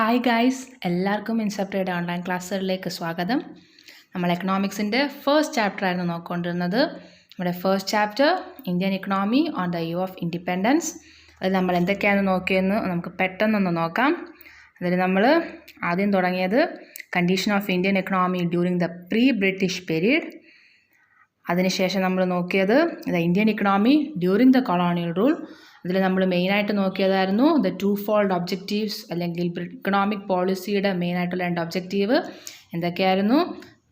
Hi guys, എല്ലാവർക്കും ഇൻസെപ്പറേറ്റ് online ക്ലാസ്സുകളിലേക്ക് സ്വാഗതം. നമ്മൾ എക്കണോമിക്സിൻ്റെ ഫസ്റ്റ് ചാപ്റ്റർ ആയിരുന്നു നോക്കിക്കൊണ്ടിരുന്നത്. നമ്മുടെ first chapter Indian economy on the year of independence. അത് നമ്മൾ എന്തൊക്കെയാണ് നോക്കിയെന്ന് നമുക്ക് പെട്ടെന്നൊന്ന് നോക്കാം. അതിൽ നമ്മൾ ആദ്യം തുടങ്ങിയത് condition of Indian economy during the pre British period. അതിനുശേഷം നമ്മൾ നോക്കിയത് the Indian economy during the colonial rule. അതിൽ നമ്മൾ മെയിനായിട്ട് നോക്കിയതായിരുന്നു ദ ടു ഫോൾഡ് ഒബ്ജക്റ്റീവ്സ്, അല്ലെങ്കിൽ ഇക്കണോമിക് പോളിസിയുടെ മെയിനായിട്ടുള്ള രണ്ട് ഒബ്ജക്റ്റീവ് എന്തൊക്കെയായിരുന്നു?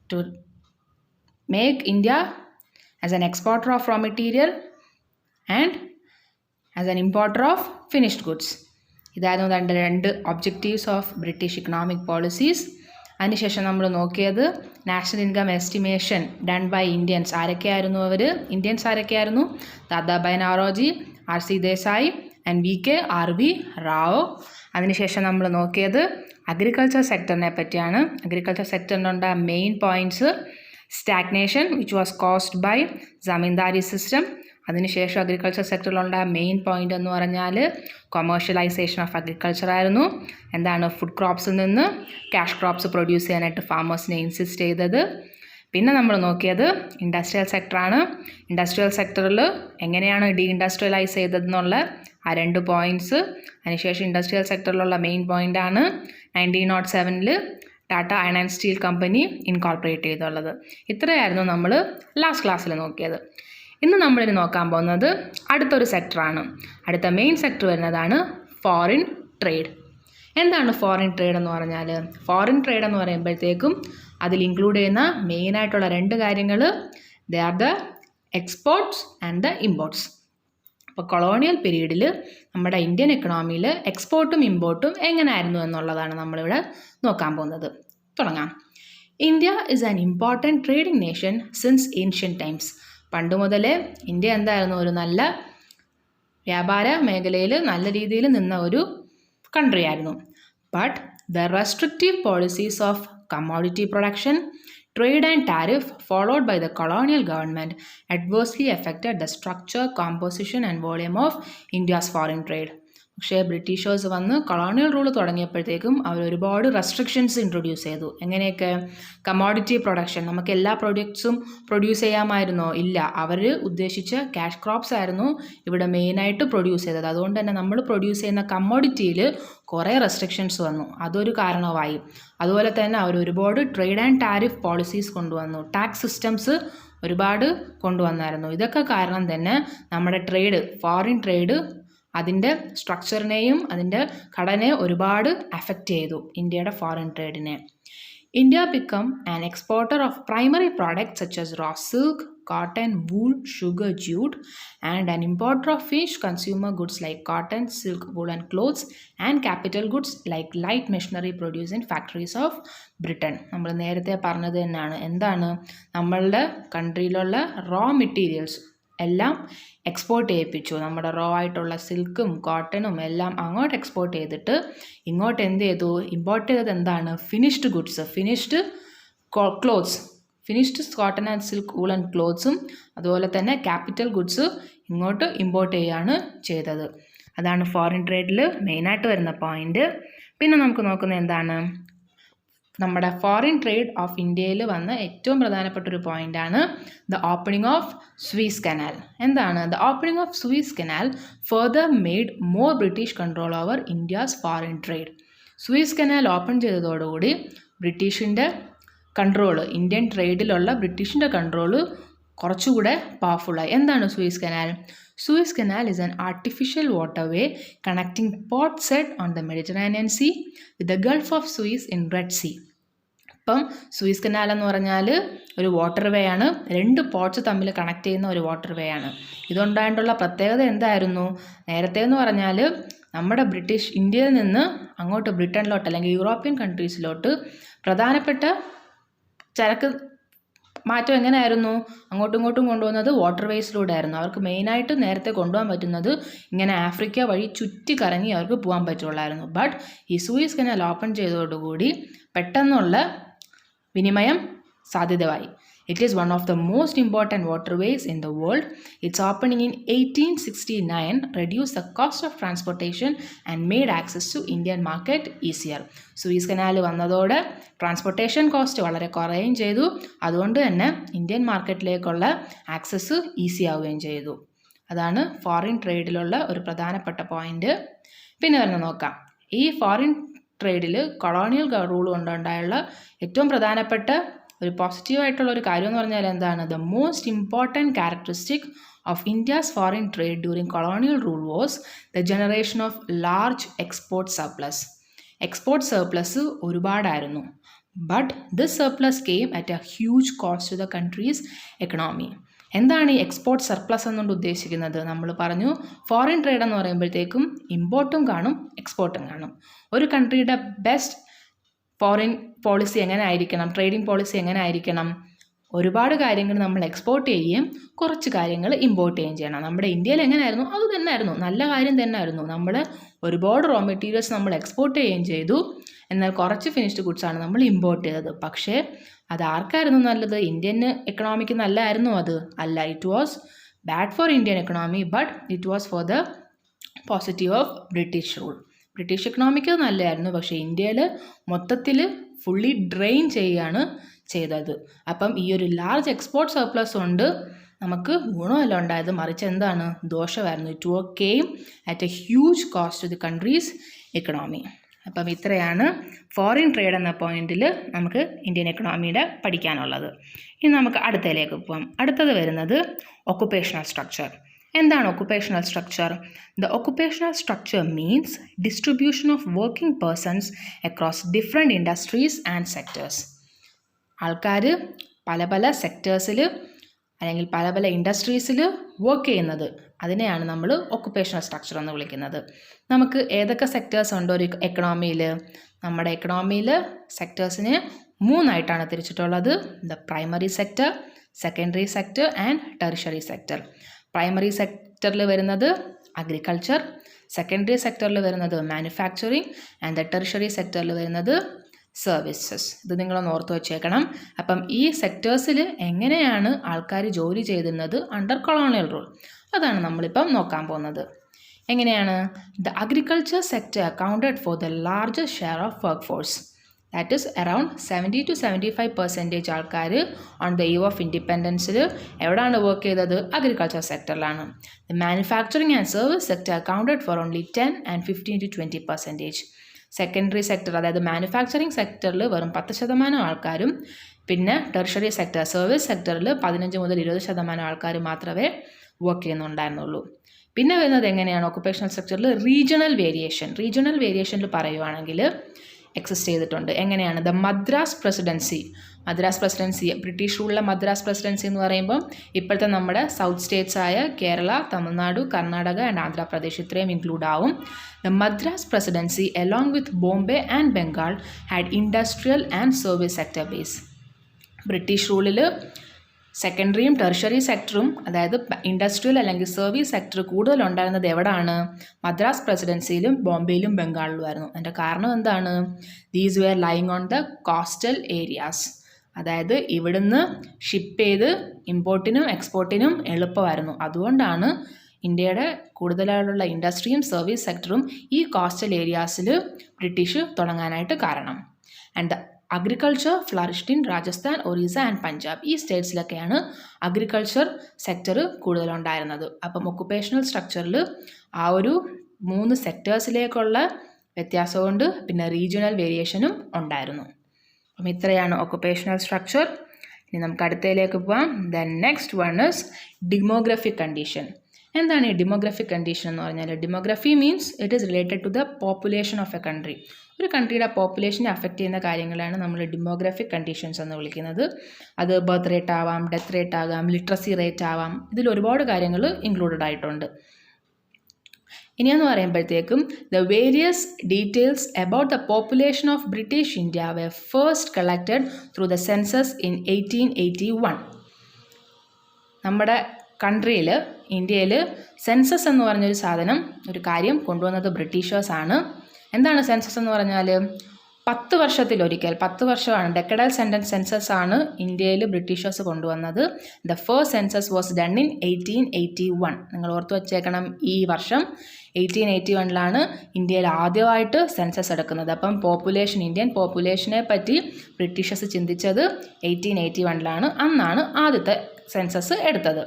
To make India as an exporter of raw material and as an importer of finished goods. ഇതായിരുന്നു രണ്ട് objectives of British economic policies. അതിനുശേഷം നമ്മൾ നോക്കിയത് national income estimation done by Indians. ആരൊക്കെയായിരുന്നു അവർ? ഇന്ത്യൻസ് ആരൊക്കെയായിരുന്നു? Dadabhai Naoroji, R.C. Desai and V.K. R.V. Rao. അതിനുശേഷം നമ്മൾ നോക്കിയത് അഗ്രികൾച്ചർ സെക്ടറിനെ പറ്റിയാണ്. അഗ്രികൾച്ചർ സെക്ടറിനുണ്ട main points: stagnation which was caused by zamindari system. അതിനുശേഷം അഗ്രികൾച്ചർ സെക്ടറിലുള്ള മെയിൻ പോയിൻ്റ് എന്ന് പറഞ്ഞാൽ കൊമേഴ്ഷ്യലൈസേഷൻ ഓഫ് അഗ്രികൾച്ചർ ആയിരുന്നു. എന്താണ്? ഫുഡ് ക്രോപ്സിൽ നിന്ന് ക്യാഷ് ക്രോപ്സ് പ്രൊഡ്യൂസ് ചെയ്യാനായിട്ട് ഫാമേഴ്സിനെ ഇൻസിസ്റ്റ് ചെയ്തത്. പിന്നെ നമ്മൾ നോക്കിയത് ഇൻഡസ്ട്രിയൽ സെക്ടറാണ്. ഇൻഡസ്ട്രിയൽ സെക്ടറിൽ എങ്ങനെയാണ് ഡീഇൻഡസ്ട്രിയലൈസ് ചെയ്തതെന്നുള്ള ആ രണ്ട് പോയിൻറ്റ്സ്. അതിനുശേഷം ഇൻഡസ്ട്രിയൽ സെക്ടറിലുള്ള മെയിൻ പോയിൻ്റാണ് 1907 Tata iron and steel company incorporate ചെയ്തുള്ളത്. ഇത്രയായിരുന്നു നമ്മൾ ലാസ്റ്റ് ക്ലാസ്സിൽ നോക്കിയത്. ഇന്ന് നമ്മളിനി നോക്കാൻ പോകുന്നത് അടുത്തൊരു സെക്ടറാണ്. അടുത്ത മെയിൻ സെക്ടർ വരുന്നതാണ് ഫോറിൻ ട്രേഡ്. എന്താണ് ഫോറിൻ ട്രേഡ് എന്ന് പറഞ്ഞാൽ? ഫോറിൻ ട്രേഡ് എന്ന് പറയുമ്പോഴത്തേക്കും അതിൽ ഇൻക്ലൂഡ് ചെയ്യുന്ന മെയിനായിട്ടുള്ള രണ്ട് കാര്യങ്ങൾ: they are the exports and the imports. അപ്പോൾ കൊളോണിയൽ പീരീഡിൽ നമ്മുടെ ഇന്ത്യൻ എക്കണോമിയിൽ എക്സ്പോർട്ടും ഇമ്പോർട്ടും എങ്ങനെയായിരുന്നു എന്നുള്ളതാണ് നമ്മളിവിടെ നോക്കാൻ പോകുന്നത്. തുടങ്ങാം. India is an important trading nation since ancient times. പണ്ട് മുതലേ ഇന്ത്യ എന്തായിരുന്നു? ഒരു നല്ല വ്യാപാര മേഖലയിൽ നല്ല രീതിയിൽ നിന്ന ഒരു കൺട്രി ആയിരുന്നു. But the restrictive policies of commodity production, trade and tariff followed by the colonial government adversely affected the structure, composition and volume of India's foreign trade. പക്ഷേ ബ്രിട്ടീഷേഴ്സ് വന്ന് കൊളോണിയൽ റൂൾ തുടങ്ങിയപ്പോഴത്തേക്കും അവർ ഒരുപാട് റെസ്ട്രിക്ഷൻസ് ഇൻട്രൊഡ്യൂസ് ചെയ്തു. എങ്ങനെയൊക്കെ? Commodity production. നമുക്ക് എല്ലാ പ്രൊഡക്ട്സും produce ചെയ്യാമായിരുന്നോ? ഇല്ല. അവർ ഉദ്ദേശിച്ച cash crops ആയിരുന്നു ഇവിടെ മെയിനായിട്ട് പ്രൊഡ്യൂസ് ചെയ്തത്. അതുകൊണ്ട് തന്നെ നമ്മൾ പ്രൊഡ്യൂസ് ചെയ്യുന്ന കമ്മോഡിറ്റിയിൽ കുറേ റെസ്ട്രിക്ഷൻസ് വന്നു. അതൊരു കാരണമായി. അതുപോലെ തന്നെ അവർ ഒരുപാട് ട്രേഡ് ആൻഡ് ടാരിഫ് പോളിസീസ് കൊണ്ടുവന്നു. ടാക്സ് സിസ്റ്റംസ് ഒരുപാട് കൊണ്ടുവന്നായിരുന്നു. ഇതൊക്കെ കാരണം തന്നെ നമ്മുടെ ട്രേഡ്, ഫോറിൻ ട്രേഡ്, അതിൻ്റെ സ്ട്രക്ചറിനെയും അതിൻ്റെ ഘടനയെ ഒരുപാട് അഫക്റ്റ് ചെയ്തു ഇന്ത്യയുടെ ഫോറിൻ ട്രേഡിനെ. India become an exporter of primary products such as raw silk, cotton, wool, sugar, jute, and an importer of finished consumer goods like cotton, silk, wool and clothes, and capital goods like light machinery produced in factories of Britain. നമ്മൾ നേരത്തെ പറഞ്ഞത് തന്നെയാണ്. എന്താണ്? നമ്മളുടെ കൺട്രിയിലുള്ള raw materials എല്ലാം export ചെയ്യിപ്പിച്ചു. നമ്മുടെ raw ആയിട്ടുള്ള സിൽക്കും കോട്ടണും എല്ലാം അങ്ങോട്ട് എക്സ്പോർട്ട് ചെയ്തിട്ട് ഇങ്ങോട്ട് എന്ത് ചെയ്തു? ഇമ്പോർട്ട് ചെയ്തത് എന്താണ്? Finished goods, finished clothes, finished cotton and silk wool and ക്ലോത്ത്സും അതുപോലെ തന്നെ ക്യാപിറ്റൽ ഗുഡ്സ് ഇങ്ങോട്ട് ഇമ്പോർട്ട് ചെയ്യുകയാണ് ചെയ്തത്. അതാണ് ഫോറിൻ ട്രേഡിൽ മെയിനായിട്ട് വരുന്ന പോയിന്റ്. പിന്നെ നമുക്ക് നോക്കുന്നത് എന്താണ്? നമ്മുടെ ഫോറിൻ ട്രേഡ് ഓഫ് ഇന്ത്യയിൽ വന്ന ഏറ്റവും പ്രധാനപ്പെട്ട ഒരു പോയിൻ്റാണ് the opening of Suez canal. എന്താണ്? The opening of Suez canal further made more British control over India's foreign trade. Suez canal open ചെയ്തതോടുകൂടി ബ്രിട്ടീഷിൻ്റെ കൺട്രോള്, ഇന്ത്യൻ ട്രേഡിലുള്ള ബ്രിട്ടീഷിൻ്റെ കൺട്രോള് കുറച്ചുകൂടെ പവർഫുള്ളായി. എന്താണ് Suez canal? Suez canal is an artificial waterway connecting Port Said on the Mediterranean Sea with the Gulf of Suez in Red Sea. ഇപ്പം Suez canal എന്ന് പറഞ്ഞാൽ ഒരു വാട്ടർ വേ ആണ്. രണ്ട് പോർട്ട്സ് തമ്മിൽ കണക്ട് ചെയ്യുന്ന ഒരു വാട്ടർ വേ ആണ്. ഇതുണ്ടായിട്ടുള്ള പ്രത്യേകത എന്തായിരുന്നു? നേരത്തെ എന്ന് പറഞ്ഞാൽ നമ്മുടെ ബ്രിട്ടീഷ് ഇന്ത്യയിൽ നിന്ന് അങ്ങോട്ട് ബ്രിട്ടനിലോട്ട് അല്ലെങ്കിൽ യൂറോപ്യൻ കൺട്രീസിലോട്ട് പ്രധാനപ്പെട്ട ചരക്ക് മാറ്റം എങ്ങനെയായിരുന്നു? അങ്ങോട്ടും ഇങ്ങോട്ടും കൊണ്ടുവന്നത് വാട്ടർ വേസിലൂടെ ആയിരുന്നു. അവർക്ക് മെയിനായിട്ട് നേരത്തെ കൊണ്ടുപോകാൻ പറ്റുന്നത് ഇങ്ങനെ ആഫ്രിക്ക വഴി ചുറ്റി കറങ്ങി അവർക്ക് പോകാൻ പറ്റുള്ളായിരുന്നു. ബട്ട് ഈ സൂയസ് കനാൽ ഓപ്പൺ ചെയ്തതോടുകൂടി പെട്ടെന്നുള്ള വിനിമയം സാധ്യതയായി. It is one of the most important waterways in the world. Its opening in 1869 reduced the cost of transportation and made access to Indian market easier. Suess canal വന്നതോടെ transportation cost വളരെ കുറയുകയും ചെയ്തു. അതുകൊണ്ട് തന്നെ Indian മാർക്കറ്റിലേക്കുള്ള access easy ആവുകയും ചെയ്തു. അതാണ് foreign ട്രേഡിലുള്ള ഒരു പ്രധാനപ്പെട്ട പോയിന്റ്. പിന്നെ തന്നെ നോക്കാം, ഈ ഫോറിൻ ട്രേഡിൽ കൊളോണിയൽ റൂൾ കൊണ്ടുണ്ടായുള്ള ഏറ്റവും പ്രധാനപ്പെട്ട ഒരു പോസിറ്റീവായിട്ടുള്ള ഒരു കാര്യം എന്ന് പറഞ്ഞാൽ എന്താണ്? The most important characteristic of India's foreign trade during colonial rule was the generation of large export surplus. Export surplus ഒരുപാടായിരുന്നു. But this surplus came at a huge cost to the country's economy. എന്താണ് ഈ export surplus എന്നുകൊണ്ട് ഉദ്ദേശിക്കുന്നത്? നമ്മൾ പറഞ്ഞു, foreign trade എന്ന് പറയുമ്പോഴത്തേക്കും ഇമ്പോർട്ടും കാണും എക്സ്പോർട്ടും കാണും. ഒരു കൺട്രിയുടെ ബെസ്റ്റ് ഫോറിൻ പോളിസി എങ്ങനെ ആയിരിക്കണം, ട്രേഡിംഗ് പോളിസി എങ്ങനെ ആയിരിക്കണം? ഒരുപാട് കാര്യങ്ങൾ നമ്മൾ എക്സ്പോർട്ട് ചെയ്യുകയും കുറച്ച് കാര്യങ്ങൾ ഇമ്പോർട്ട് ചെയ്യുകയും ചെയ്യണം. നമ്മുടെ ഇന്ത്യയിൽ എങ്ങനെയായിരുന്നു അത് തന്നെ ആയിരുന്നു, നല്ല കാര്യം തന്നെ ആയിരുന്നു. നമ്മൾ ഒരുപാട് റോ മെറ്റീരിയൽസ് നമ്മൾ എക്സ്പോർട്ട് ചെയ്യുകയും ചെയ്തു, എന്നാൽ കുറച്ച് ഫിനിഷ്ഡ് ഗുഡ്സാണ് നമ്മൾ ഇമ്പോർട്ട് ചെയ്തത്. പക്ഷേ അത് ആർക്കായിരുന്നു നല്ലത്? ഇന്ത്യൻ എക്കണോമിക്ക് നല്ലതായിരുന്നു അത്? അല്ല, it was bad for Indian economy, but it was for the positive of British rule. British economic നല്ലതായിരുന്നു, പക്ഷേ ഇന്ത്യയിൽ മൊത്തത്തിൽ ഫുള്ളി ഡ്രെയിൻ ചെയ്യുകയാണ് ചെയ്തത്. അപ്പം ഈ ഒരു ലാർജ് എക്സ്പോർട്ട് സർപ്ലസ് കൊണ്ട് നമുക്ക് ഗുണമല്ല ഉണ്ടായത്, മറിച്ച് എന്താണ്? ദോഷമായിരുന്നു. It came at a huge cost to the country's economy. അപ്പം ഇത്രയാണ് ഫോറിൻ ട്രേഡ് എന്ന പോയിന്റിൽ നമുക്ക് ഇന്ത്യൻ എക്കണോമിയുടെ പഠിക്കാനുള്ളത്. ഇനി നമുക്ക് അടുത്തതിലേക്ക് പോകാം. അടുത്തത് വരുന്നത് ഒക്കുപേഷണൽ സ്ട്രക്ചർ. എന്താണ് occupational structure? The occupational structure means distribution of working persons across different industries and sectors. ആൾക്കാർ പല പല സെക്ടേഴ്സിൽ അല്ലെങ്കിൽ പല പല ഇൻഡസ്ട്രീസിൽ വർക്ക് ചെയ്യുന്നത്, അതിനെയാണ് നമ്മൾ ഒക്കുപേഷണൽ സ്ട്രക്ചർ എന്ന് വിളിക്കുന്നത്. നമുക്ക് ഏതൊക്കെ സെക്ടേഴ്സ് ഉണ്ടോ ഒരു എക്കണോമിയിൽ? നമ്മുടെ എക്കണോമിയിൽ സെക്ടേഴ്സിനെ 3 ആയിട്ടാണ് തിരിച്ചിട്ടുള്ളത്. The primary sector, secondary sector and tertiary sector. Primary സെക്ടറിൽ വരുന്നത് അഗ്രികൾച്ചർ, സെക്കൻഡറി സെക്ടറിൽ വരുന്നത് മാനുഫാക്ചറിങ് ആൻഡ് ദ ടെറിഷറി സെക്ടറിൽ വരുന്നത് സർവീസസ്. ഇത് നിങ്ങളൊന്ന് ഓർത്ത് വെച്ചേക്കണം. അപ്പം ഈ സെക്ടേഴ്സിൽ എങ്ങനെയാണ് ആൾക്കാർ ജോലി ചെയ്തിരുന്നത് അണ്ടർ കൊളോണിയൽ റൂൾ, അതാണ് നമ്മളിപ്പം നോക്കാൻ പോകുന്നത്. എങ്ങനെയാണ്? The agriculture sector accounted for the largest share of work force. That is around 70 to 75% ആൾക്കാർ ഓൺ ദ ഈവ് ഓഫ് ഇൻഡിപെൻഡൻസിൽ എവിടെയാണ് വർക്ക് ചെയ്തത്? അഗ്രികൾച്ചർ സെക്ടറിലാണ്. The manufacturing and service sector accounted for only 10 and 15 to 20%. Secondary sector, അതായത് manufacturing സെക്ടറിൽ വെറും 10% ആൾക്കാരും, പിന്നെ ടെറിഷറി സെക്ടർ സർവീസ് സെക്ടറിൽ 15 മുതൽ 20% ആൾക്കാർ മാത്രമേ വർക്ക് ചെയ്യുന്നുണ്ടായിരുന്നുള്ളൂ. പിന്നെ വരുന്നത് എങ്ങനെയാണ് ഒക്കുപേഷണൽ സ്ട്രക്ചറിൽ? റീജിയണൽ വേരിയേഷനിൽ പറയുവാണെങ്കിൽ എക്സിസ്റ്റ് ചെയ്തിട്ടുണ്ട്. എങ്ങനെയാണ്? ദ മദ്രാസ് പ്രസിഡൻസി, ബ്രിട്ടീഷ് റൂളിലെ മദ്രാസ് പ്രസിഡൻസി എന്ന് പറയുമ്പോൾ ഇപ്പോഴത്തെ നമ്മുടെ സൗത്ത് സ്റ്റേറ്റ്സ് ആയ കേരള, തമിഴ്നാട്, കർണാടക ആൻഡ് ആന്ധ്രാപ്രദേശ് ഇത്രയും ഇൻക്ലൂഡ് ആവും. The Madras presidency along with Bombay and Bengal had industrial and service sector base. British റൂളിൽ സെക്കൻഡറിയും ടെറിഷറി സെക്ടറും, അതായത് ഇൻഡസ്ട്രിയൽ അല്ലെങ്കിൽ സർവീസ് സെക്ടർ കൂടുതലുണ്ടായിരുന്നത് എവിടെയാണ്? മദ്രാസ് പ്രസിഡൻസിയിലും ബോംബെയിലും ബംഗാളിലുമായിരുന്നു. അതിൻ്റെ കാരണം എന്താണ്? These wear lying on the coastal areas. അതായത് ഇവിടുന്ന് ഷിപ്പ് ചെയ്ത് ഇമ്പോർട്ടിനും എക്സ്പോർട്ടിനും എളുപ്പമായിരുന്നു. അതുകൊണ്ടാണ് ഇന്ത്യയുടെ കൂടുതലായുള്ള ഇൻഡസ്ട്രിയും സർവീസ് സെക്ടറും ഈ കോസ്റ്റൽ ഏരിയാസിൽ ബ്രിട്ടീഷ് തുടങ്ങാനായിട്ട് കാരണം. And the agriculture flourished in Rajasthan, Orissa and Punjab. ഈ സ്റ്റേറ്റ്സിലൊക്കെയാണ് അഗ്രികൾച്ചർ സെക്ടർ കൂടുതലുണ്ടായിരുന്നത്. അപ്പം ഒക്കുപേഷണൽ സ്ട്രക്ചറിൽ ആ ഒരു 3 സെക്ടേഴ്സിലേക്കുള്ള വ്യത്യാസം കൊണ്ട് പിന്നെ റീജിയണൽ വേരിയേഷനും ഉണ്ടായിരുന്നു. അപ്പം ഇത്രയാണ് ഒക്കുപേഷണൽ സ്ട്രക്ചർ. ഇനി നമുക്ക് അടുത്തതിലേക്ക് പോകാം. The next one is demographic condition. എന്താണ് ഈ ഡെമോഗ്രഫിക് കണ്ടീഷൻ എന്ന് പറഞ്ഞാൽ? Demography means it is related to the population of a country. ഒരു കൺട്രിയുടെ പോപ്പുലേഷനെ അഫക്റ്റ് ചെയ്യുന്ന കാര്യങ്ങളാണ് നമ്മൾ ഡെമോഗ്രഫിക് കണ്ടീഷൻസ് എന്ന് വിളിക്കുന്നത്. അത് ബർത്ത് റേറ്റ് ആവാം, ഡെത്ത് റേറ്റ് ആകാം, ലിറ്ററസി റേറ്റ് ആവാം. ഇതിൽ ഒരുപാട് കാര്യങ്ങൾ ഇൻക്ലൂഡഡ് ആയിട്ടുണ്ട്. ഇനിയെന്ന് പറയുമ്പോഴത്തേക്കും the various details about the population of British India were first collected through the census in 1881. നമ്മുടെ കൺട്രിയിൽ, ഇന്ത്യയിൽ സെൻസസ് എന്ന് പറഞ്ഞൊരു സാധനം, ഒരു കാര്യം കൊണ്ടുവന്നത് ബ്രിട്ടീഷേഴ്സാണ്. എന്താണ് സെൻസസ് എന്ന് പറഞ്ഞാൽ? 10 വർഷത്തിലൊരിക്കൽ, 10 വർഷമാണ്, ഡെക്കഡൽ സെൻസസ് ആണ് ഇന്ത്യയിൽ ബ്രിട്ടീഷേഴ്സ് കൊണ്ടുവന്നത്. The first census was done in 1881. നിങ്ങൾ ഓർത്ത് വച്ചേക്കണം, ഈ വർഷം 1881 ഇന്ത്യയിൽ ആദ്യമായിട്ട് സെൻസസ് എടുക്കുന്നത്. അപ്പം ഇന്ത്യൻ പോപ്പുലേഷനെ പറ്റി ബ്രിട്ടീഷേഴ്സ് ചിന്തിച്ചത് 1881 അന്നാണ് ആദ്യത്തെ സെൻസസ് എടുത്തത്.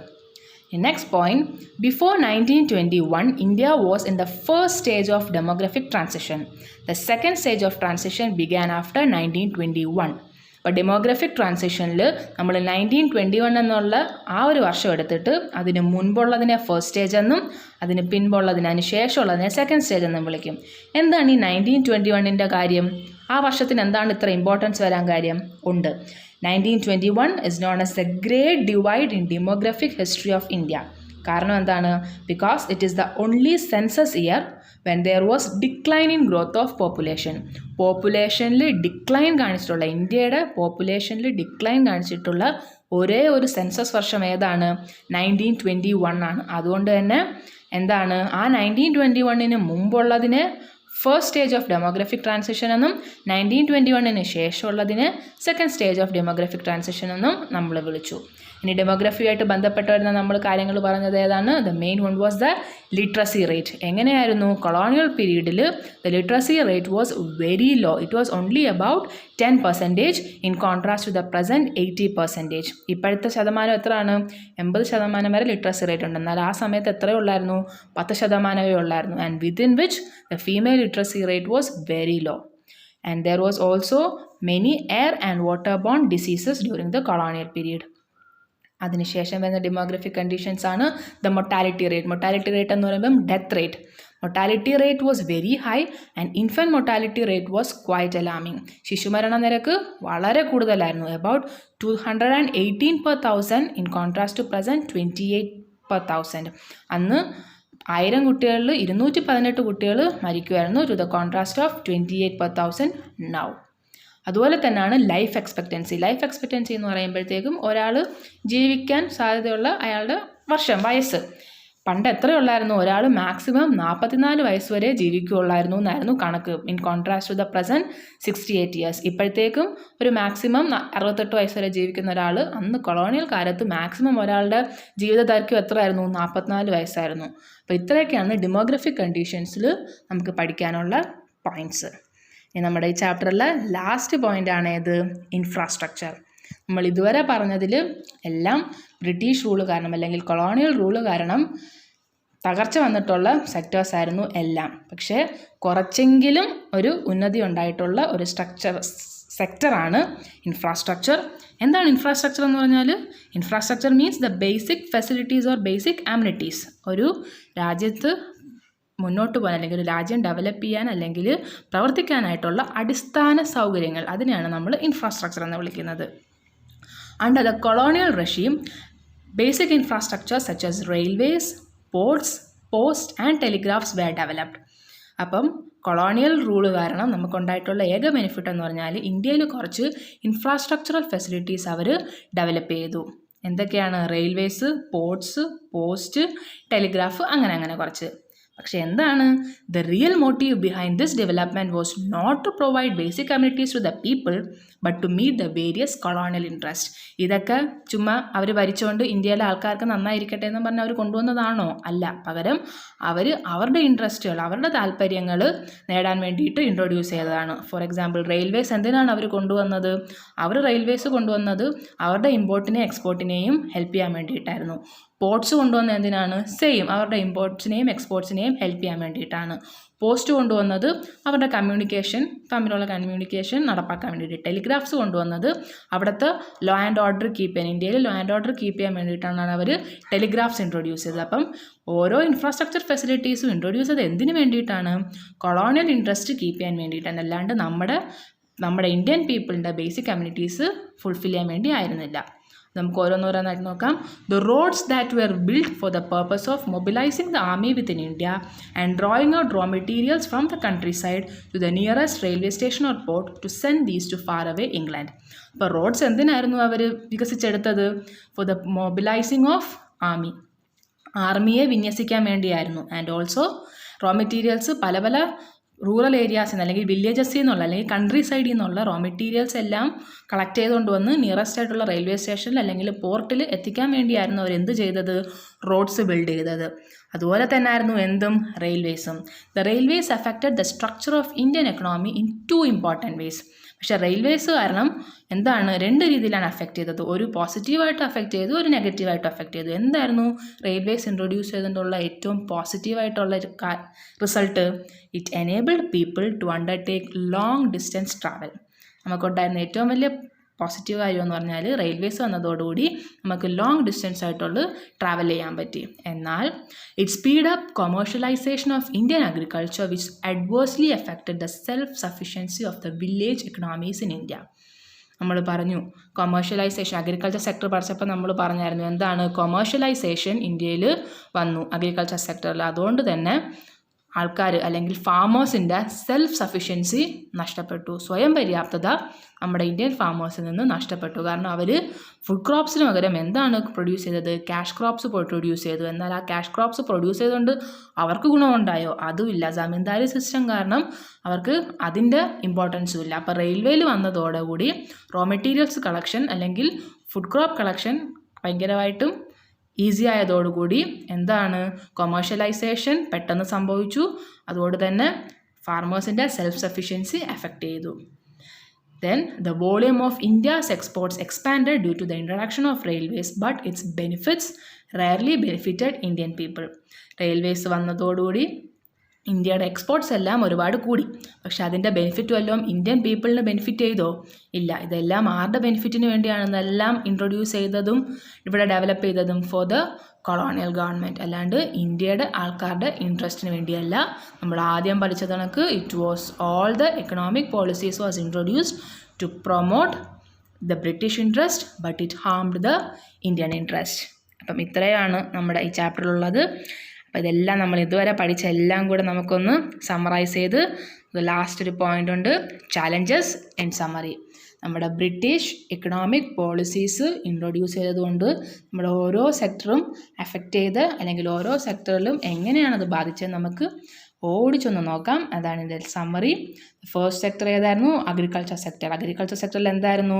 Next point, before 1921, India was in the first stage of demographic transition. The second stage of transition began after 1921. അപ്പോൾ ഡെമോഗ്രഫിക് ട്രാൻസിഷനിൽ നമ്മൾ 1921 എന്നുള്ള ആ ഒരു വർഷം എടുത്തിട്ട് അതിന് മുൻപുള്ളതിനെ ഫസ്റ്റ് സ്റ്റേജ് എന്നും അതിന് പിൻപുള്ളതിന് അതിന് ശേഷമുള്ളതിനെ സെക്കൻഡ് സ്റ്റേജ് എന്നും വിളിക്കും. എന്താണ് ഈ 1921 കാര്യം? ആ വർഷത്തിന് എന്താണ് ഇത്ര ഇമ്പോർട്ടൻസ് വരാൻ കാര്യം? ഉണ്ട്. 1921 is known as the Great Divide in demographic history of India. കാരണം എന്താണ്? Because it is the only census year when there was decline in growth of population. പോപ്പുലേഷനിൽ ഡിക്ലൈൻ കാണിച്ചിട്ടുള്ള, ഇന്ത്യയുടെ പോപ്പുലേഷനിൽ ഡിക്ലൈൻ കാണിച്ചിട്ടുള്ള ഒരേ ഒരു സെൻസസ് വർഷം ഏതാണ്? 1921 ആണ്. അതുകൊണ്ട് തന്നെ എന്താണ്, ആ 1921 മുമ്പുള്ളതിനെ first stage of demographic transition എന്നും 1921 ശേഷമുള്ളതിന് second stage of demographic transition എന്നും നമ്മൾ വിളിച്ചു. ഇനി ഡെമോഗ്രഫിയായിട്ട് ബന്ധപ്പെട്ട് വരുന്ന നമ്മൾ കാര്യങ്ങൾ പറഞ്ഞത് ഏതാണ്? The main one was the literacy rate. എങ്ങനെയായിരുന്നു? കൊളോണിയൽ പീരീഡിൽ the literacy rate was very low. It was only about 10% in contrast to the present 80%. ഇപ്പോഴത്തെ ശതമാനം എത്രയാണ്? 80% വരെ ലിറ്ററസി റേറ്റ് ഉണ്ട്. എന്നാൽ ആ സമയത്ത് എത്രയേ ഉള്ളായിരുന്നു? 10% ഉള്ളായിരുന്നു. And within which the female literacy rate was very low, and there was also many air and waterborne diseases during the colonial period. അതിനുശേഷം വരുന്ന ഡെമോഗ്രഫിക് കണ്ടീഷൻസ് ആണ് the mortality rate. Mortality rate എന്ന് പറയുമ്പം death rate. Mortality rate was very high and infant mortality rate was quite alarming. ശിശുമരണ നിരക്ക് വളരെ കൂടുതലായിരുന്നു, about 218 per 1000 in contrast to present 28 per 1000. അന്ന് 1000 കുട്ടികളിൽ 218 കുട്ടികൾ മരിക്കുമായിരുന്നു, to the contrast of 28 per 1000 now. അതുപോലെ തന്നെയാണ് ലൈഫ് എക്സ്പെക്റ്റൻസി. ലൈഫ് എക്സ്പെക്റ്റൻസി എന്ന് പറയുമ്പോഴത്തേക്കും ഒരാൾ ജീവിക്കാൻ സാധ്യതയുള്ള അയാളുടെ വയസ്സ്. പണ്ട് എത്രയുള്ളായിരുന്നു? ഒരാൾ മാക്സിമം 44 വയസ്സ് വരെ ജീവിക്കുകയുള്ളായിരുന്നു എന്നായിരുന്നു കണക്ക്. In contrast to the present 68 years. ഇപ്പോഴത്തേക്കും ഒരു മാക്സിമം 68 വയസ്സ് വരെ ജീവിക്കുന്ന ഒരാൾ, അന്ന് കൊളോണിയൽ കാലത്ത് മാക്സിമം ഒരാളുടെ ജീവിത ദൈർഘ്യം എത്രയായിരുന്നു? 44 വയസ്സായിരുന്നു. അപ്പോൾ ഇത്രയൊക്കെയാണ് ഡെമോഗ്രഫിക് കണ്ടീഷൻസിൽ നമുക്ക് പഠിക്കാനുള്ള പോയിൻറ്റ്സ്. ഇനി നമ്മുടെ ഈ ചാപ്റ്ററിലെ ലാസ്റ്റ് പോയിൻ്റാണ് ഏത്? ഇൻഫ്രാസ്ട്രക്ചർ. നമ്മൾ ഇതുവരെ പറഞ്ഞതിൽ എല്ലാം ബ്രിട്ടീഷ് റൂള് കാരണം അല്ലെങ്കിൽ കൊളോണിയൽ റൂള് കാരണം തകർച്ച വന്നിട്ടുള്ള സെക്ടേഴ്സ് ആയിരുന്നു എല്ലാം. പക്ഷേ കുറച്ചെങ്കിലും ഒരു ഉന്നതി ഉണ്ടായിട്ടുള്ള ഒരു സെക്ടറാണ് ഇൻഫ്രാസ്ട്രക്ചർ. എന്താണ് ഇൻഫ്രാസ്ട്രക്ചർ എന്ന് പറഞ്ഞാൽ? Infrastructure means the basic facilities or basic amenities. ഒരു രാജ്യത്ത് മുന്നോട്ട് പോകാൻ അല്ലെങ്കിൽ ഒരു രാജ്യം ഡെവലപ്പ് ചെയ്യാൻ അല്ലെങ്കിൽ പ്രവർത്തിക്കാനായിട്ടുള്ള അടിസ്ഥാന സൗകര്യങ്ങൾ, അതിനെയാണ് നമ്മൾ ഇൻഫ്രാസ്ട്രക്ചർ എന്ന് വിളിക്കുന്നത്. Under the colonial regime, basic infrastructure such as railways, ports, post and telegraphs were developed. അപ്പം കൊളോണിയൽ റൂള് കാരണം നമുക്കുണ്ടായിട്ടുള്ള ഏക ബെനിഫിറ്റ് എന്ന് പറഞ്ഞാൽ ഇന്ത്യയിൽ കുറച്ച് ഇൻഫ്രാസ്ട്രക്ചറൽ ഫെസിലിറ്റീസ് അവർ ഡെവലപ്പ് ചെയ്തു. എന്തൊക്കെയാണ്? റെയിൽവേസ്, പോർട്സ്, പോസ്റ്റ്, ടെലിഗ്രാഫ്, അങ്ങനെ കുറച്ച്. പക്ഷെ എന്താണ്? The real motive behind this development was not to provide basic communities to the people but to meet the various colonial interest. ഇതൊക്കെ ചുമ്മാ അവർ ഭരിച്ചുകൊണ്ട് ഇന്ത്യയിലെ ആൾക്കാർക്ക് നന്നായിരിക്കട്ടെ എന്ന് പറഞ്ഞാൽ അവർ കൊണ്ടുവന്നതാണോ? അല്ല. പകരം അവർ അവരുടെ ഇൻട്രസ്റ്റുകൾ, അവരുടെ താല്പര്യങ്ങൾ നേടാൻ വേണ്ടിയിട്ട് ഇൻട്രൊഡ്യൂസ് ചെയ്തതാണ്. ഫോർ എക്സാമ്പിൾ റെയിൽവേസ് എന്തിനാണ് അവർ കൊണ്ടുവന്നത്? അവർ റെയിൽവേസ് കൊണ്ടുവന്നത് അവരുടെ ഇമ്പോർട്ടിനെയും എക്സ്പോർട്ടിനെയും ഹെൽപ്പ് ചെയ്യാൻ വേണ്ടിയിട്ടായിരുന്നു. പോർട്സ് കൊണ്ടുവന്നത് എന്തിനാണ്? സെയിം, അവരുടെ ഇമ്പോർട്ട്സിനെയും എക്സ്പോർട്സിനെയും ഹെൽപ്പ് ചെയ്യാൻ വേണ്ടിയിട്ടാണ്. പോസ്റ്റ് കൊണ്ടുവന്നത് അവരുടെ തമ്മിലുള്ള കമ്മ്യൂണിക്കേഷൻ നടപ്പാക്കാൻ വേണ്ടിയിട്ട്. ടെലിഗ്രാഫ്സ് കൊണ്ടുവന്നത് അവിടുത്തെ ലോ ആൻഡ് ഓർഡർ കീപ്പ് ചെയ്യാൻ, ഇന്ത്യയിൽ ലോ ആൻഡ് ഓർഡർ കീപ്പ് ചെയ്യാൻ വേണ്ടിയിട്ടാണ് അവർ ടെലിഗ്രാഫ്സ് ഇൻട്രൊഡ്യൂസ് ചെയ്തത്. അപ്പം ഓരോ ഇൻഫ്രാസ്ട്രക്ചർ ഫെസിലിറ്റീസും ഇൻട്രൊഡ്യൂസ് ചെയ്ത് എന്തിനു വേണ്ടിയിട്ടാണ്? കൊളോണിയൽ ഇൻട്രസ്റ്റ് കീപ്പ് ചെയ്യാൻ വേണ്ടിയിട്ടാണ്. അല്ലാണ്ട് നമ്മുടെ ഇന്ത്യൻ പീപ്പിളിൻ്റെ ബേസിക് കമ്മ്യൂണിറ്റീസ് ഫുൾഫിൽ ചെയ്യാൻ വേണ്ടി ആയിരുന്നില്ല. നമുക്ക് ഓരോന്നോരോന്നായിട്ട് നോക്കാം. The roads that were build for the purpose of mobilising the army within India and drawing out raw materials from the countryside to the nearest railway station or port to send these to far away England. അപ്പോൾ roads എന്തിനായിരുന്നു അവർ വികസിച്ചെടുത്തത്? For the mobilising of ആർമിയെ വിന്യസിക്കാൻ വേണ്ടിയായിരുന്നു. And also raw materials പല rural ഏരിയാസിൽ നിന്ന് അല്ലെങ്കിൽ വില്ലേജസിൽ നിന്നുള്ള അല്ലെങ്കിൽ കൺട്രി സൈഡിൽ നിന്നുള്ള റോ മെറ്റീരിയൽസ് എല്ലാം കളക്ട് ചെയ്തുകൊണ്ട് വന്ന് നിയറസ്റ്റ് ആയിട്ടുള്ള റെയിൽവേ സ്റ്റേഷനിൽ അല്ലെങ്കിൽ പോർട്ടിൽ എത്തിക്കാൻ വേണ്ടിയായിരുന്നു അവർ എന്ത് ചെയ്തത്, റോഡ്സ് ബിൽഡ് ചെയ്തത്. അതുപോലെ തന്നെ ആയിരുന്നു എന്തും റെയിൽവേസും. The railways affected the structure of Indian economy in 2 important ways. പക്ഷേ റെയിൽവേസ് കാരണം എന്താണ്, 2 രീതിയിലാണ് അഫക്റ്റ് ചെയ്തത്. ഒരു പോസിറ്റീവായിട്ട് അഫക്റ്റ് ചെയ്തു, ഒരു നെഗറ്റീവായിട്ട് അഫക്റ്റ് ചെയ്തു. എന്തായിരുന്നു റെയിൽവേസ് ഇൻട്രൊഡ്യൂസ് ചെയ്തുകൊണ്ടുള്ള ഏറ്റവും പോസിറ്റീവായിട്ടുള്ള ഒരു result? It enabled people to undertake long distance travel. നമുക്കുണ്ടായിരുന്ന ഏറ്റവും വലിയ പോസിറ്റീവ് കാര്യം എന്ന് പറഞ്ഞാൽ റെയിൽവേസ് വന്നതോടുകൂടി നമുക്ക് ലോങ് ഡിസ്റ്റൻസ് ആയിട്ടുള്ള ട്രാവൽ ചെയ്യാൻ പറ്റി. എന്നാൽ it speed up commercialisation of Indian agriculture which adversely affected the self sufficiency of the village economies in India. നമ്മൾ പറഞ്ഞു കൊമേഴ്ഷ്യലൈസേഷൻ, അഗ്രികൾച്ചർ സെക്ടർ പഠിച്ചപ്പോൾ നമ്മൾ പറഞ്ഞായിരുന്നു എന്താണ് കൊമേഴ്ഷ്യലൈസേഷൻ ഇന്ത്യയിൽ വന്നു അഗ്രികൾച്ചർ സെക്ടറിൽ. അതുകൊണ്ട് തന്നെ ആൾക്കാർ അല്ലെങ്കിൽ ഫാമേഴ്സിൻ്റെ സെൽഫ് സഫിഷ്യൻസി നഷ്ടപ്പെട്ടു. സ്വയം പര്യാപ്തത നമ്മുടെ ഇന്ത്യൻ ഫാമേഴ്സിൽ നിന്ന് നഷ്ടപ്പെട്ടു. കാരണം അവർ ഫുഡ് ക്രോപ്സിന് പകരം എന്താണ് പ്രൊഡ്യൂസ് ചെയ്തത്, ക്യാഷ് ക്രോപ്സ് പ്രൊഡ്യൂസ് ചെയ്തു. എന്നാൽ ആ ക്യാഷ് ക്രോപ്സ് പ്രൊഡ്യൂസ് ചെയ്തുകൊണ്ട് അവർക്ക് ഗുണമുണ്ടായോ? അതുമില്ല. ജമീന്ദാരി സിസ്റ്റം കാരണം അവർക്ക് അതിൻ്റെ ഇമ്പോർട്ടൻസും ഇല്ല. അപ്പോൾ റെയിൽവേയിൽ വന്നതോടുകൂടി റോ മെറ്റീരിയൽസ് കളക്ഷൻ അല്ലെങ്കിൽ ഫുഡ് ക്രോപ്പ് കളക്ഷൻ ഭയങ്കരമായിട്ടും ഈസി ആയതോടുകൂടി എന്താണ് കൊമേഴ്ഷ്യലൈസേഷൻ പെട്ടെന്ന് സംഭവിച്ചു. അതുകൊണ്ട് തന്നെ ഫാർമേഴ്സിൻ്റെ സെൽഫ് സഫിഷ്യൻസി അഫക്റ്റ് ചെയ്തു. Then the volume of India's exports expanded due to the introduction of railways, but its benefits rarely benefited Indian people. Railways വന്നതോടുകൂടി ഇന്ത്യയുടെ എക്സ്പോർട്സ് എല്ലാം ഒരുപാട് കൂടി. പക്ഷെ അതിൻ്റെ ബെനിഫിറ്റ് വല്ലതും ഇന്ത്യൻ പീപ്പിളിന് ബെനിഫിറ്റ് ചെയ്തോ? ഇല്ല. ഇതെല്ലാം ആരുടെ ബെനിഫിറ്റിന് വേണ്ടിയാണെന്നെല്ലാം ഇൻട്രൊഡ്യൂസ് ചെയ്തതും ഇവിടെ ഡെവലപ്പ് ചെയ്തതും ഫോർ ദ കൊളോണിയൽ ഗവൺമെൻറ്, അല്ലാണ്ട് ഇന്ത്യയുടെ ആൾക്കാരുടെ ഇൻട്രസ്റ്റിന് വേണ്ടിയല്ല. നമ്മൾ ആദ്യം പഠിച്ചത് കണക്ക് it was all the economic policies was introduced to promote the British interest but it harmed the Indian interest. അപ്പം ഇത്രയാണ് നമ്മുടെ ഈ ചാപ്റ്ററിലുള്ളത്. അപ്പോൾ ഇതെല്ലാം നമ്മൾ ഇതുവരെ പഠിച്ച എല്ലാം കൂടെ നമുക്കൊന്ന് സമ്മറൈസ് ചെയ്ത് ലാസ്റ്റ് ഒരു പോയിൻ്റ് ഉണ്ട്, ചാലഞ്ചസ് ആൻഡ് സമ്മറി. നമ്മുടെ ബ്രിട്ടീഷ് എക്കണോമിക് പോളിസീസ് ഇൻട്രൊഡ്യൂസ് ചെയ്തതുകൊണ്ട് നമ്മുടെ ഓരോ സെക്ടറും അഫക്റ്റ് ചെയ്ത് അല്ലെങ്കിൽ ഓരോ സെക്ടറിലും എങ്ങനെയാണത് ബാധിച്ചത് നമുക്ക് ഓടിച്ചൊന്ന് നോക്കാം. അതാണ് ഇതിൻ്റെ സമ്മറി. ഫസ്റ്റ് സെക്ടർ ഏതായിരുന്നു? Agriculture sector. അഗ്രികൾച്ചർ സെക്ടറിൽ എന്തായിരുന്നു?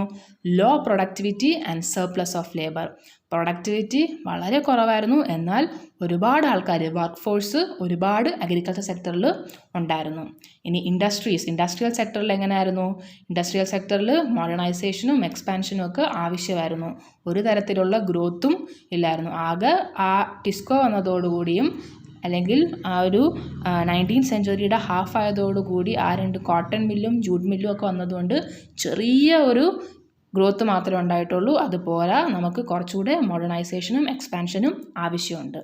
Low productivity and surplus of labour. Productivity വളരെ കുറവായിരുന്നു, എന്നാൽ ഒരുപാട് ആൾക്കാർ, വർക്ക് ഫോഴ്സ് ഒരുപാട് അഗ്രികൾച്ചർ സെക്ടറിൽ ഉണ്ടായിരുന്നു. ഇനി ഇൻഡസ്ട്രിയൽ സെക്ടറിൽ എങ്ങനെയായിരുന്നു? ഇൻഡസ്ട്രിയൽ സെക്ടറിൽ മോഡേണൈസേഷനും എക്സ്പാൻഷനും ഒക്കെ ആവശ്യമായിരുന്നു. ഒരു തരത്തിലുള്ള ഗ്രോത്തും ഇല്ലായിരുന്നു. ആകെ ആ ടിസ്കോ വന്നതോടുകൂടിയും അല്ലെങ്കിൽ ആ ഒരു 19th സെഞ്ച്വറിയുടെ ഹാഫ് ആയതോടുകൂടി ആ 2 കോട്ടൺ മില്ലും ജൂട്ട് മില്ലും ഒക്കെ വന്നതുകൊണ്ട് ചെറിയ ഒരു ഗ്രോത്ത് മാത്രമേ ഉണ്ടായിട്ടുള്ളൂ. അതുപോരാ, നമുക്ക് കുറച്ചുകൂടെ മോഡേണൈസേഷനും എക്സ്പാൻഷനും ആവശ്യമുണ്ട്.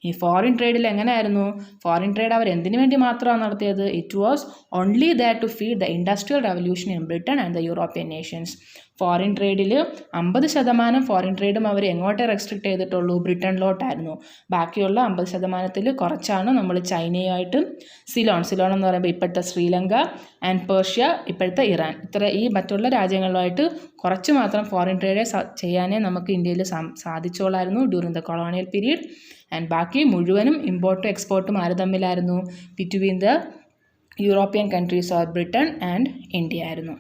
ഈ ഫോറിൻ ട്രേഡിൽ എങ്ങനെയായിരുന്നു? ഫോറിൻ ട്രേഡ് അവർ എന്തിനു വേണ്ടി മാത്രമാണ് നടത്തിയത്? It was only there to feed the industrial revolution in Britain and the European nations. Foreign ട്രേഡിൽ 50% ഫോറിൻ ട്രേഡും അവർ എങ്ങോട്ടേ റെസ്ട്രിക്റ്റ് ചെയ്തിട്ടുള്ളൂ? ബ്രിട്ടനിലോട്ടായിരുന്നു. ബാക്കിയുള്ള 50%-ൽ കുറച്ചാണ് നമ്മൾ ചൈനയുമായിട്ടും സിലോൺ എന്ന് പറയുമ്പോൾ ഇപ്പോഴത്തെ ശ്രീലങ്ക ആൻഡ് പേർഷ്യ, ഇപ്പോഴത്തെ ഇറാൻ, ഈ മറ്റുള്ള രാജ്യങ്ങളുമായിട്ട് കുറച്ച് മാത്രം ഫോറിൻ ട്രേഡ് ചെയ്യാനേ നമുക്ക് ഇന്ത്യയിൽ സാധിച്ചോളായിരുന്നു during the colonial period. And ബാക്കി മുഴുവനും ഇമ്പോർട്ടും എക്സ്പോർട്ടും ആര് തമ്മിലായിരുന്നു? Between the European countries or Britain and India ആയിരുന്നു.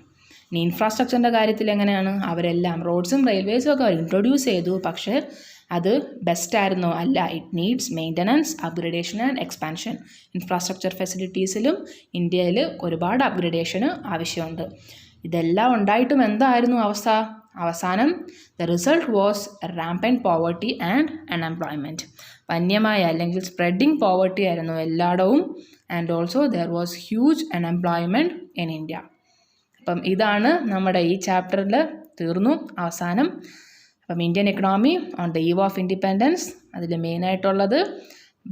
ഇനി ഇൻഫ്രാസ്ട്രക്ചറിൻ്റെ കാര്യത്തിൽ എങ്ങനെയാണ്? അവരെല്ലാം റോഡ്സും റെയിൽവേസും ഒക്കെ അവർ ഇൻട്രൊഡ്യൂസ് ചെയ്തു. പക്ഷേ അത് ബെസ്റ്റായിരുന്നോ? അല്ല. It needs maintenance, upgradation and expansion. Infrastructure ഫെസിലിറ്റീസിലും ഇന്ത്യയിൽ ഒരുപാട് അപ്ഗ്രഡേഷന് ആവശ്യമുണ്ട്. ഇതെല്ലാം ഉണ്ടായിട്ടും എന്തായിരുന്നു അവസ്ഥ? അവസാനം the result was rampant poverty and unemployment. വന്യമായ അല്ലെങ്കിൽ സ്പ്രെഡിങ് പോവർട്ടി ആയിരുന്നു എല്ലായിടവും. And also there was huge unemployment in India. അപ്പം ഇതാണ് നമ്മുടെ ഈ ചാപ്റ്ററിൽ തീർന്നു അവസാനം. അപ്പം Indian economy on the eve of independence, അതിൽ മെയിനായിട്ടുള്ളത്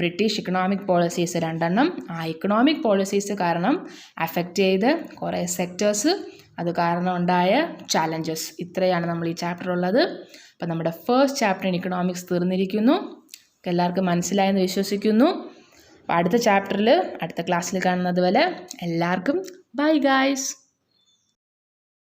ബ്രിട്ടീഷ് ഇക്കണോമിക് പോളിസീസ് 2 ആ ഇക്കണോമിക് പോളിസീസ് കാരണം അഫക്റ്റ് ചെയ്ത് കുറേ സെക്ടേഴ്സ്, അത് കാരണം ഉണ്ടായ ചാലഞ്ചസ്. ഇത്രയാണ് നമ്മൾ ഈ ചാപ്റ്ററുള്ളത്. അപ്പം നമ്മുടെ ഫസ്റ്റ് ചാപ്റ്റർ ഇൻ ഇക്കണോമിക്സ് തീർന്നിരിക്കുന്നു. എല്ലാവർക്കും മനസ്സിലായെന്ന് വിശ്വസിക്കുന്നു. അപ്പോൾ അടുത്ത ചാപ്റ്ററിൽ അടുത്ത ക്ലാസ്സിൽ കാണുന്നത് വരെ എല്ലാവർക്കും ബൈ ഗായ്സ്.